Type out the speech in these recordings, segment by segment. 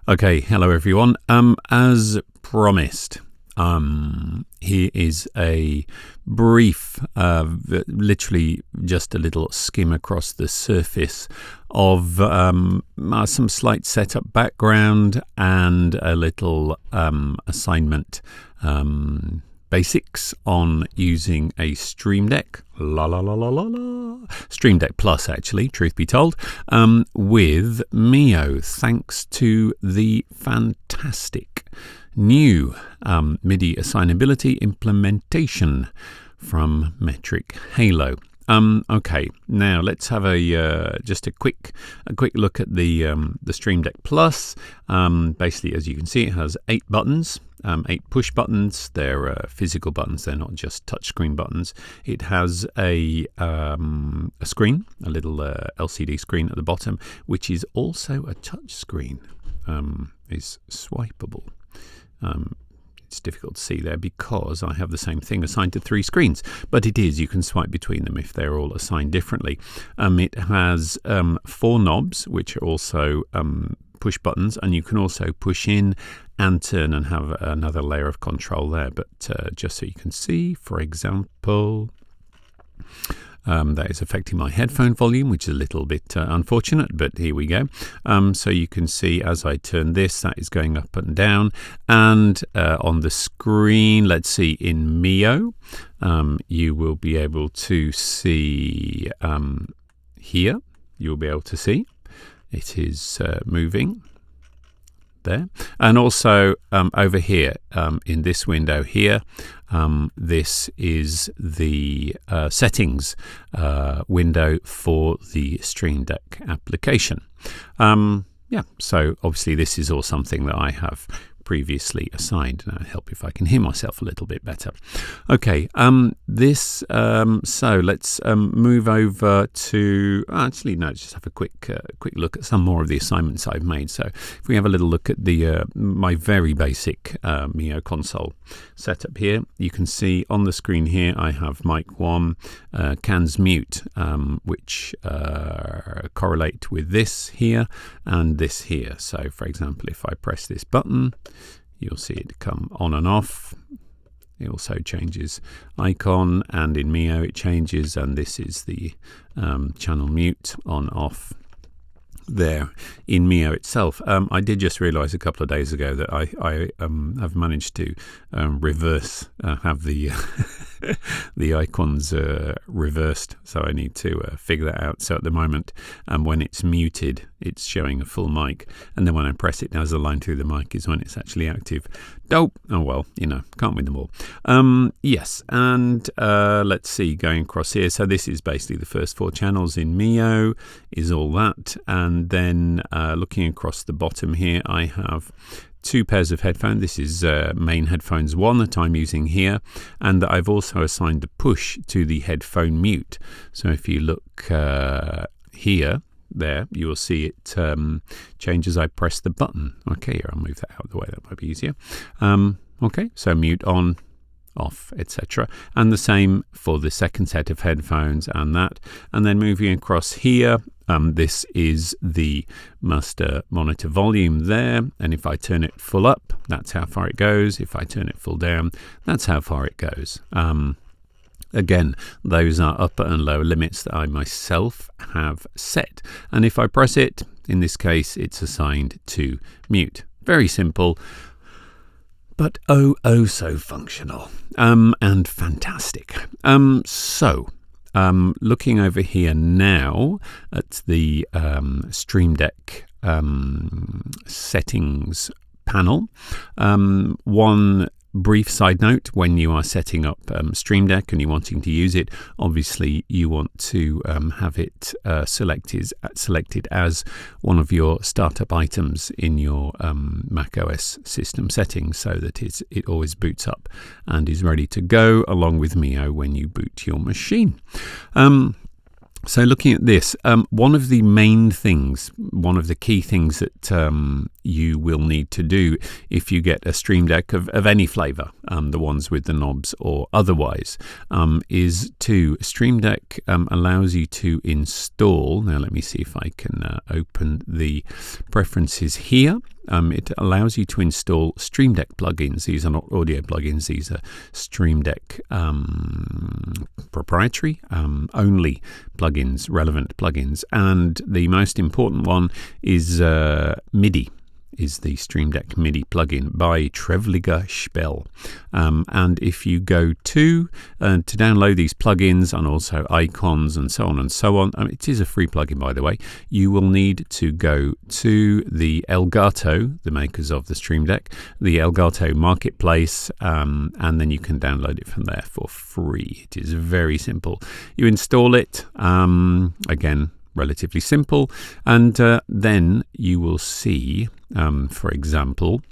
Okay, hello everyone. As promised, here is a brief, literally just a little skim across the surface of some slight setup background and a little assignment basics on using a StreamDeck, StreamDeck Plus actually, truth be told, with MIO, thanks to the fantastic new MIDI assignability implementation from Metric Halo. Okay, now let's have just a quick look at the StreamDeck Plus. Basically, as you can see, it has 8 buttons. 8 push buttons. They're physical buttons. They're not just touchscreen buttons. It has a screen, a little LCD screen at the bottom, which is also a touch screen. Is swipeable. It's difficult to see there because I have the same thing assigned to 3 screens, but it is. You can swipe between them if they're all assigned differently. It has 4 knobs, which are also push buttons, and you can also push in and turn and have another layer of control there. But just so you can see, for example, that is affecting my headphone volume, which is a little bit unfortunate, but here we go. So you can see as I turn this, that is going up and down. And on the screen, let's see, in MIO, you will be able to see here, you'll be able to see it is moving there. And also over here in this window here, this is the settings window for the StreamDeck application. Yeah, so obviously this is all something that I have previously assigned. Now, it'll help if I can hear myself a little bit better. Okay, so let's move over to, actually no, just have a quick look at some more of the assignments I've made. So if we have a little look at the my very basic MIO Console setup here, you can see on the screen here I have mic 1, cans mute, which correlate with this here and this here. So for example, if I press this button, you'll see it come on and off. It also changes icon, and in MIO it changes, and this is the channel mute on off there in MIO itself. I did just realize a couple of days ago that I have managed to reverse, have the the icons reversed, so I need to figure that out. So at the moment, when it's muted, it's showing a full mic, and then when I press it as a line through the mic is when it's actually active. Dope. Oh well, you know, can't win them all. Yes, and let's see, going across here, so this is basically the first 4 channels in MIO, is all that. And then looking across the bottom here, I have 2 pairs of headphones. This is main headphones 1 that I'm using here, and that I've also assigned the push to the headphone mute. So if you look here, there, you will see it change as I press the button. Okay, I'll move that out of the way, that might be easier. Okay, so mute on, off, etc. And the same for the second set of headphones and that. And then moving across here, this is the master monitor volume there, and if I turn it full up, that's how far it goes. If I turn it full down, that's how far it goes. Again, those are upper and lower limits that I myself have set, and if I press it, in this case it's assigned to mute. Very simple, but oh so functional, and fantastic. Looking over here now at the StreamDeck settings panel, one brief side note: when you are setting up StreamDeck and you're wanting to use it, obviously you want to have it selected as one of your startup items in your Mac OS system settings, so that it always boots up and is ready to go along with MIO when you boot your machine. So looking at this, one of the main things, one of the key things that you will need to do if you get a StreamDeck of any flavor, the ones with the knobs or otherwise, is to StreamDeck allows you to install. Now let me see if I can open the preferences here. it allows you to install StreamDeck plugins. These are not audio plugins, these are StreamDeck proprietary only plugins, relevant plugins. And the most important one is MIDI. Is the StreamDeck MIDI plugin by Trevliger Spell. And if you go to download these plugins and also icons and so on, it is a free plugin, by the way, you will need to go to the Elgato, the makers of the StreamDeck, the Elgato marketplace, and then you can download it from there for free. It is very simple. You install it, again, relatively simple, and then you will see, for example,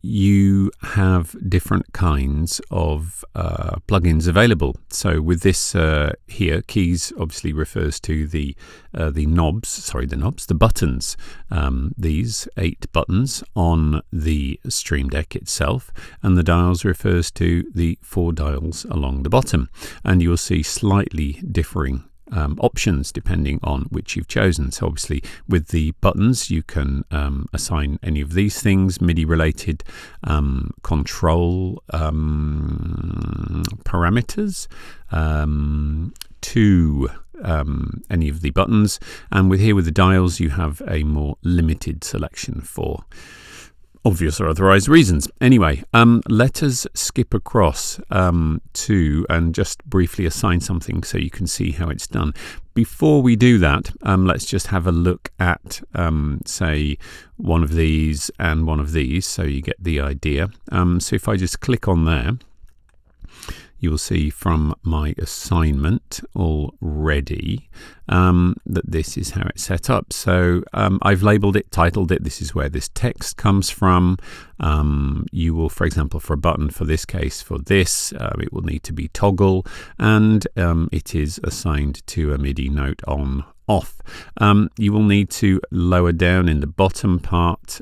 you have different kinds of plugins available. So with this here, keys obviously refers to the buttons. These 8 buttons on the StreamDeck itself, and the dials refers to the 4 dials along the bottom. And you'll see slightly differing options depending on which you've chosen. So obviously with the buttons you can assign any of these things, MIDI related control parameters to any of the buttons, and with the dials you have a more limited selection for obvious or otherwise reasons. Anyway, let us skip across to and just briefly assign something so you can see how it's done. Before we do that, let's just have a look at, say, one of these and one of these, so you get the idea. So if I just click on there, you will see from my assignment already that this is how it's set up. So I've labeled it, titled it. This is where this text comes from. You will, for example, for a button, for this case, for this, it will need to be toggle, and it is assigned to a MIDI note on off. You will need to lower down in the bottom part,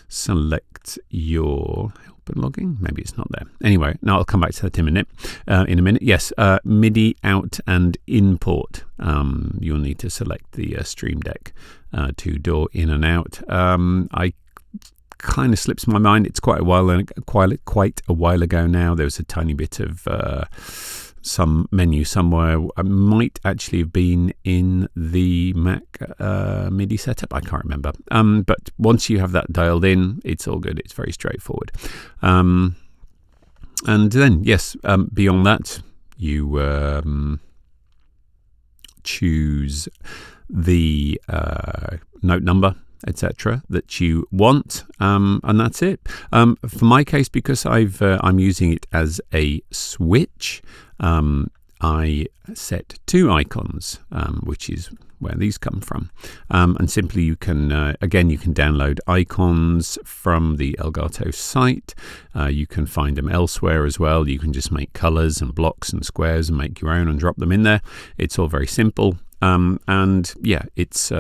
select your logging. Maybe it's not there. Anyway, now I'll come back to that in a minute. Yes, MIDI out and import. You'll need to select the StreamDeck to DAW in and out. I kind of slips my mind. It's quite a while ago now. There was a tiny bit of some menu somewhere. I might actually have been in the Mac MIDI setup. I can't remember. But once you have that dialed in, it's all good. It's very straightforward. And then, yes, beyond that, you choose the note number, etc., that you want, and that's it. For my case, because I'm using it as a switch, I set 2 icons, which is where these come from, and simply you can again, you can download icons from the Elgato site. You can find them elsewhere as well. You can just make colors and blocks and squares and make your own and drop them in there. It's all very simple. And yeah, it's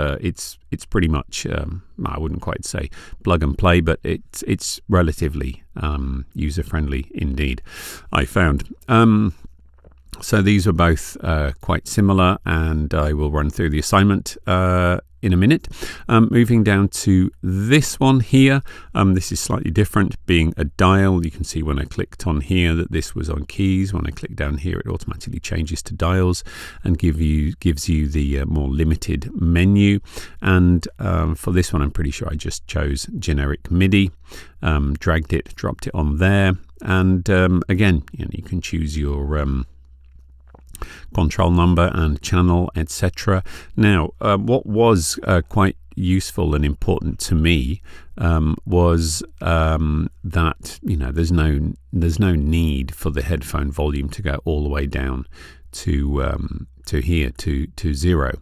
pretty much, I wouldn't quite say plug and play, but it's relatively user-friendly indeed, I found. So these are both quite similar, and I will run through the assignment in a minute. Moving down to this one here, this is slightly different, being a dial. You can see when I clicked on here that this was on keys. When I click down here, it automatically changes to dials and gives you the more limited menu. And for this one, I'm pretty sure I just chose generic MIDI, dragged it, dropped it on there, and again, you can choose your control number and channel, etc. Now, what was quite useful and important to me was that there's no need for the headphone volume to go all the way down to here to 0.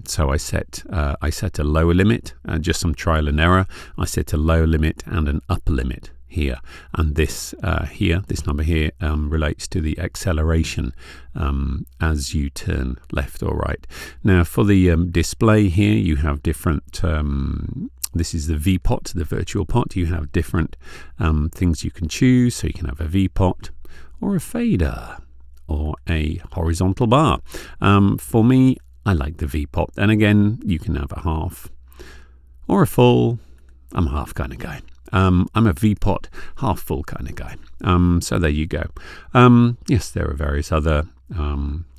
So I set a lower limit, just some trial and error. I set a lower limit and an upper limit here, and this this number here relates to the acceleration as you turn left or right. Now for the display here, you have different this is the V-pot, the virtual pot. You have different things you can choose. So you can have a V-pot or a fader or a horizontal bar. For me, I like the V-pot. And again, you can have a half or a full. I'm a half kind of guy. I'm a V-pot, half full kind of guy. So there you go. Yes, there are various other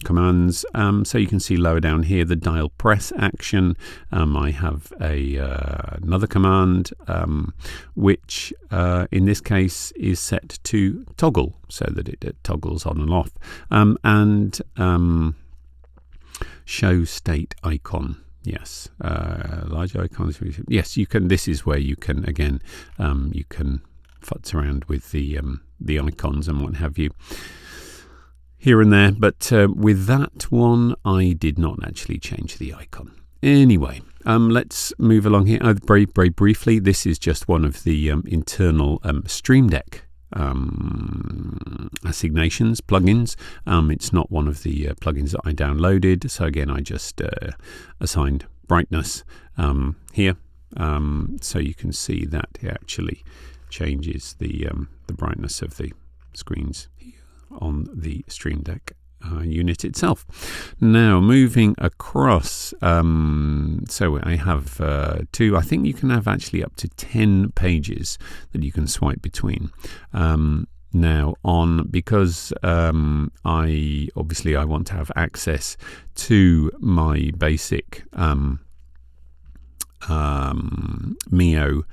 commands. So you can see lower down here the dial press action. I have another command which in this case is set to toggle, so that it toggles on and off, and show state icon. Yes, large icons. Yes, you can. This is where you can again you can futz around with the icons and what have you here and there. But with that one, I did not actually change the icon. Anyway, let's move along here. Very briefly, this is just one of the internal StreamDeck assignations, plugins. It's not one of the plugins that I downloaded. So again, I just assigned brightness here. So you can see that it actually changes the brightness of the screens here on the StreamDeck unit itself. Now moving across, so I have I think you can have actually up to 10 pages that you can swipe between. Now because I want to have access to my basic MIO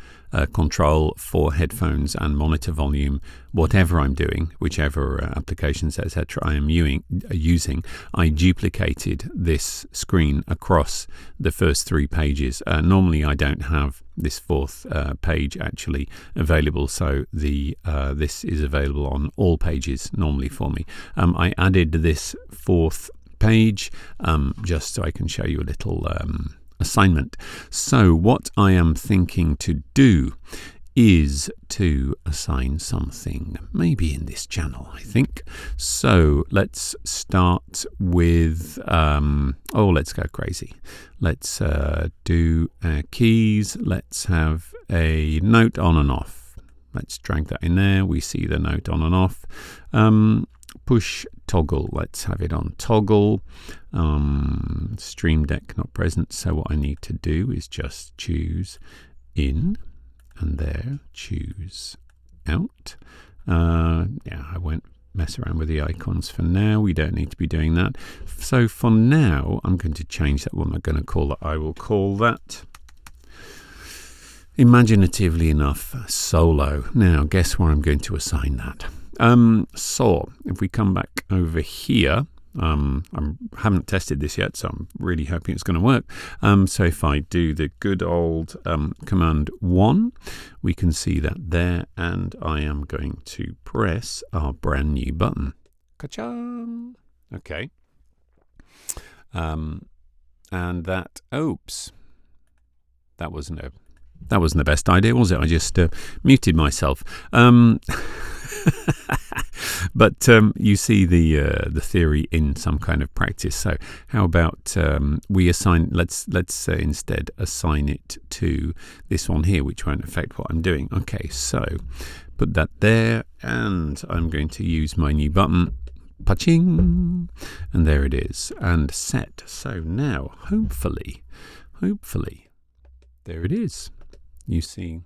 control for headphones and monitor volume, whatever I'm doing, whichever applications, etc. I am using, I duplicated this screen across the first 3 pages. Normally I don't have this 4th page actually available, so this is available on all pages normally for me. I added this 4th page just so I can show you a little assignment. So what I am thinking to do is to assign something maybe in this channel, I think. So let's start with let's go crazy. Let's do keys. Let's have a note on and off. Let's drag that in there. We see the note on and off. Push toggle. Let's have it on toggle. StreamDeck not present, so what I need to do is just choose in and there, choose out. Yeah, I won't mess around with the icons for now. We don't need to be doing that. So for now, I'm going to change that. What am I going to call it? I will call that, imaginatively enough, solo. Now, guess where I'm going to assign that? So if we come back over here, I haven't tested this yet, so I'm really hoping it's going to work. So if I do the good old command 1, we can see that there, and I am going to press our brand new button. Ka-chang! Okay. And that, oops, that wasn't the best idea, was it? I just muted myself. But you see the theory in some kind of practice. So how about we assign? Let's instead assign it to this one here, which won't affect what I'm doing. Okay, so put that there, and I'm going to use my new button. Pa-ching! And there it is, and set. So now, hopefully, there it is. You see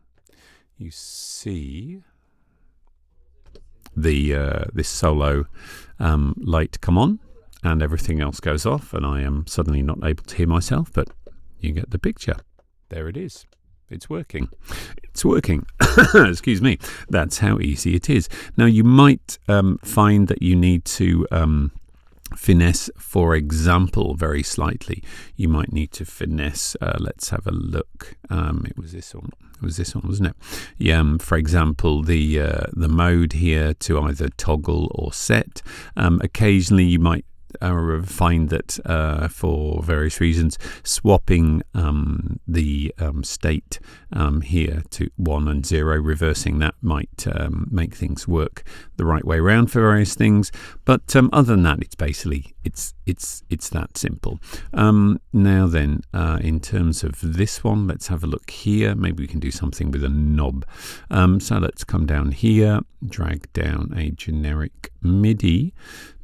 the this solo light come on, and everything else goes off, and I am suddenly not able to hear myself, but you get the picture. There it is. It's working. It's working. Excuse me. That's how easy it is. Now you might find that you need to finesse, for example, very slightly. You might need to finesse. Let's have a look. It was this one. It was this one, wasn't it? Yeah. For example, the mode here to either toggle or set. Occasionally, you might find that for various reasons, swapping the state here to 1 and 0, reversing that might make things work the right way around for various things. But other than that, it's basically it's that simple. Now then, in terms of this one, let's have a look here. Maybe we can do something with a knob. So let's come down here, drag down a generic MIDI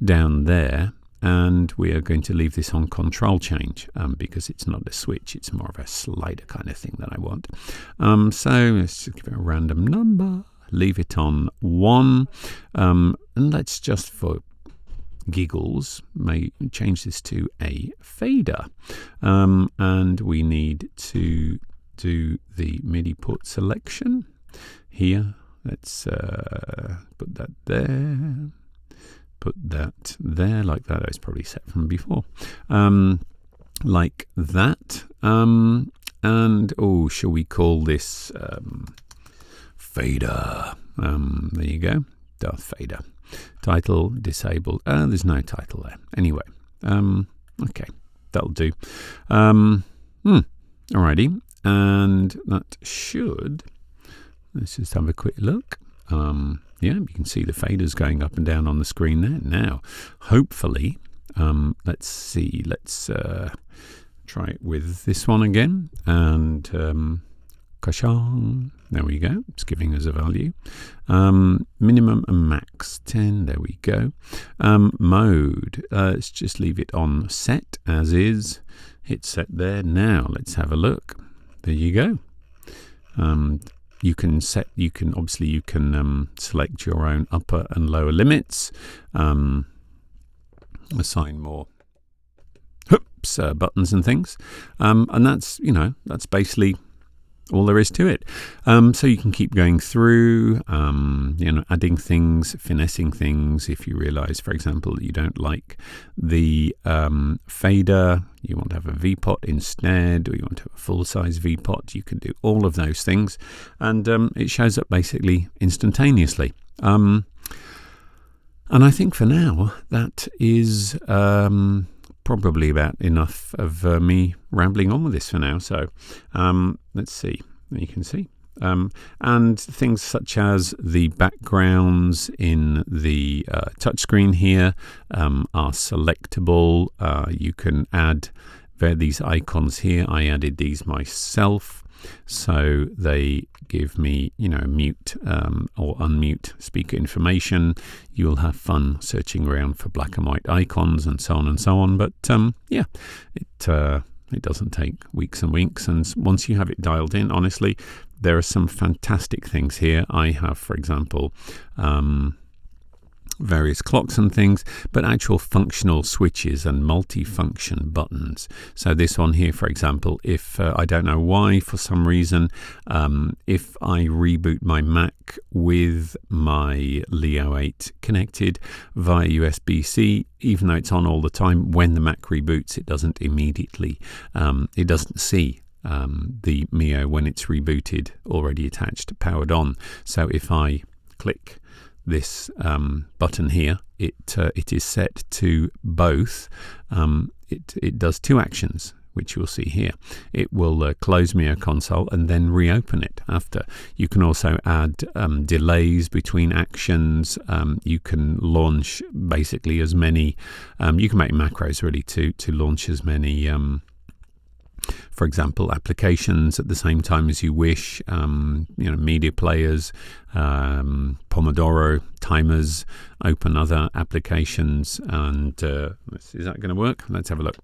down there. and we are going to leave this on control change because it's not a switch, it's more of a slider kind of thing that I want. So let's just give it a random number, leave it on 1, and let's just for giggles may change this to a fader, and we need to do the MIDI port selection here. Let's put that there, put that there, like that. It's probably set from before, like that. And oh, shall we call this fader? There you go, Darth Vader. Title disabled. There's no title there. Anyway, okay, that'll do. Alrighty, and that should. Let's just have a quick look. Yeah, you can see the faders going up and down on the screen there. Now, hopefully, let's see. Let's try it with this one again, and kashang. There we go. It's giving us a value. Minimum and max 10. There we go. Mode. Let's just leave it on set as is. Hit set there. Now let's have a look. There you go. You can obviously select your own upper and lower limits. Assign more buttons and things, and that's basically all there is to it. So you can keep going through, adding things, finessing things. If you realize, for example, that you don't like the fader, you want to have a V-pot instead, or you want to have a full-size V-pot, you can do all of those things, and it shows up basically instantaneously. And I think for now that is probably about enough of me rambling on with this for now. So let's see. You can see. And things such as the backgrounds in the touchscreen here are selectable. You can add these icons here. I added these myself, so they give me, mute or unmute speaker information. You'll have fun searching around for black and white icons and so on and so on. But yeah, it doesn't take weeks and weeks. And once you have it dialed in, honestly, there are some fantastic things here. I have, for example, various clocks and things, but actual functional switches and multi-function buttons. So this one here, for example, if I don't know why, for some reason, if I reboot my Mac with my Leo 8 connected via USB-C, even though it's on all the time, when the Mac reboots, it doesn't immediately, it doesn't see the MIO when it's rebooted, already attached, powered on. So if I click this button here, it is set to both. It does two actions, which you'll see here. It will close MIO Console and then reopen it after. You can also add delays between actions. You can launch basically as many. You can make macros really to launch as many. For example, applications at the same time as you wish, media players, Pomodoro timers, open other applications, and is that going to work? Let's have a look.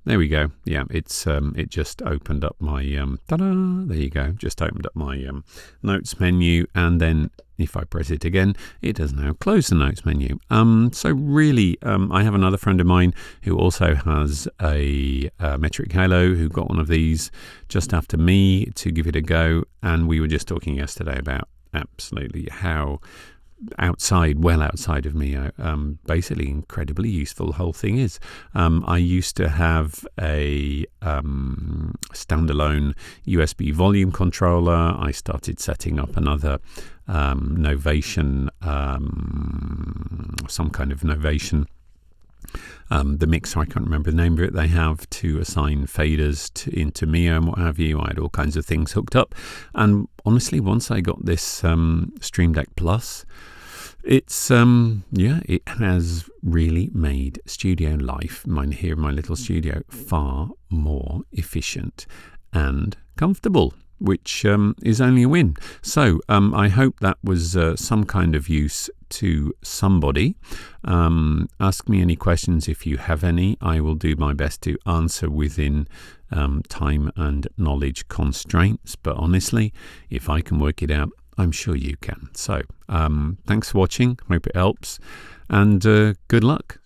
There we go. Yeah, it's it just opened up my ta-da! There you go. Just opened up my notes menu, and then if I press it again, it does now close the notes menu. So really, I have another friend of mine who also has a Metric Halo, who got one of these just after me to give it a go, and we were just talking yesterday about absolutely how well outside of MIO, basically incredibly useful the whole thing is. I used to have a standalone USB volume controller. I started setting up another Novation, some kind of Novation, the mixer, I can't remember the name of it, they have to assign faders into MIO and what have you. I had all kinds of things hooked up, and honestly, once I got this StreamDeck Plus, it's it has really made studio life, mine here in my little studio, far more efficient and comfortable. which is only a win. So I hope that was some kind of use to somebody. Ask me any questions if you have any. I will do my best to answer within time and knowledge constraints, but honestly, if I can work it out, I'm sure you can. So thanks for watching, hope it helps, and good luck.